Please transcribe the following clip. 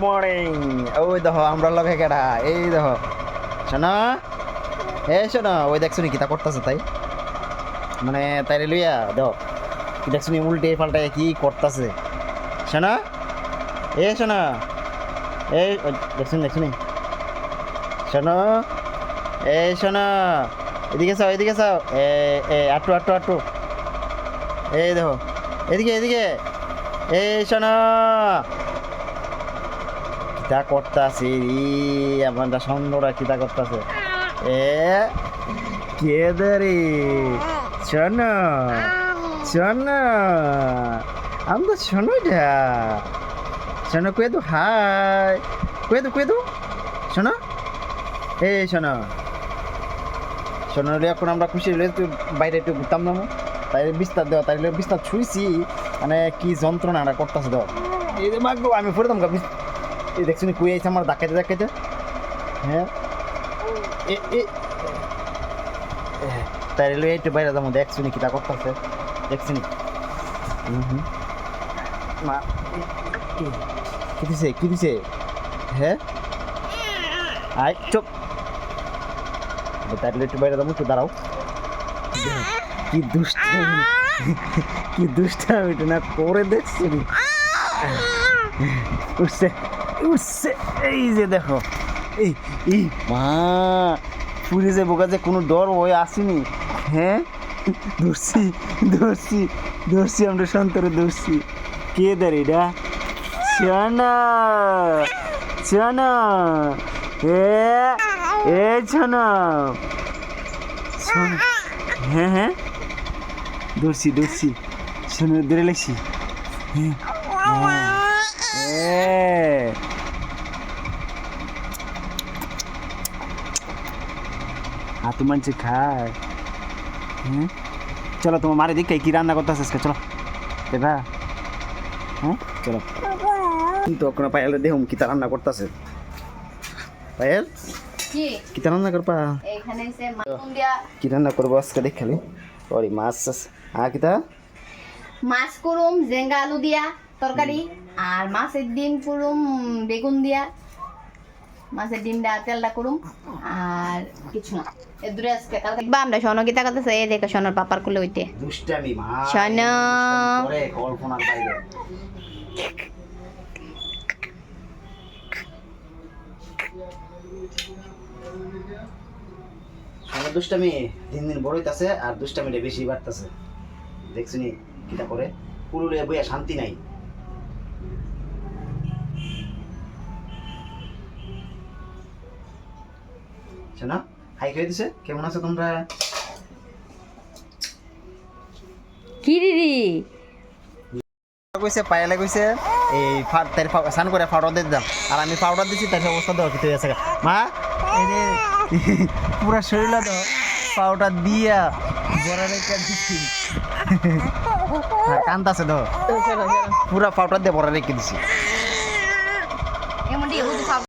Morning. ওই দেখো আমরা লগে কেডা, এই দেখো শোনো, শোনো, ওই দেখছো নি কিতা করতেছে তাই, মানে তাইরে লইয়া দেখো কি দেখছো নি উল্টে পাল্টায় কি করতেছে। শোনো শোনো, দেখছো নি শোনো, শোনো, এদিকে চাও, এদিকে চাও, আটু আটু আটু, এই দেখো এদিকে এদিকে, শোনো কিতা করতাছি আপনার সুন্দরা কিতা করতেছে, কে রে শোনো শোনো, আমি তো শোনো যা শোনো, কুয়ে তো হাই, কুয়ে তো শোনো, শোনো শোনো রে, এখন আমরা খুশি হলে তুই বাইরে একটু ঘুরতাম না, তাই বিস্তার দেওয়া, তাই বিস্তার ছুঁইছি, মানে কি যন্ত্রণাটা করতেছে দাও, এই যে মাগো আমি ফুরতাম গা, এই দেখছি নি কুয়ে আইছে আমার ধাক্কাইতে ধাক্কাইতে, হ্যাঁ তাই লই একটু বাইরে যাবো, দেখছি নি কিতা করতেছে, দেখছি নি মা কি দিছে, হ্যাঁ আয় চুপ, তাই একটু বাইরে যাবো, একটু দাঁড়াও, কি দুষ্টামি, কি দুষ্টামি না করে দেখছি নি, উঠছে উঠছে, এই যে দেখো, এই মা পুরি যে বোকা যে কোনো ডর হয়ে আসেনি, হ্যাঁ ধরছি ধরছি ধরছি, আমরা সন্তরে ধরছি, কে দাঁড় এটা, ছানা ছানা, ছানা, হ্যাঁ হ্যাঁ ধরছি শোনো ধরে লেগছি, হাতু মানছে খায়, হ্যাঁ চলো তোমার মারে দিক কি রান্না করতেছে আজকে, চলো দেবা, হ্যাঁ চলো, কিন্তু ওখানে পায়েল দেখুন কিতা রান্না করতেছে, পায়েল কিতা রান্না করবা, কি রান্না করবো আজকে দেখ খালি, ওরে মাছ কিতা মাছ করুম জেঙ্গা আলু দিয়া তরকারি, আর মাছের ডিম করুম বেগুন দিয়া, মাছের ডিমটা তেলটা করুম, আর কিছু না এ দূরে আজকে কালকে দেখবা আমরা শোনো গীতা করতেছে, এই দেখো শোনোর পাপার কোলে হইতে দুষ্টামি মা শোনো করে কল্পনার বাইরে, আমার দুষ্টামি দিন দিন বড় হইতাছে, আর দুষ্টামিটা বেশি বাড়তাছে, দেখছিনি কিটা করে পুরুলে বইয়া শান্তি নাই, শোনা হাই খেয়ে দিছে, কেমন আছো তোমরা, কি দিদি কইছে পায়েলে কইছে এই তার স্নান করে পাউডার দিয়ে দিলাম, আর আমি পাউডার দিছি, তার অবস্থা দেওয়া কিছু আছে মা, এই যে পুরা শরীরে তো পাউডার দিয়া জোড়া রেখে দিচ্ছি, কান্দাছে তো পুরা পাউডার দিয়ে বড়া রেখে দিছি,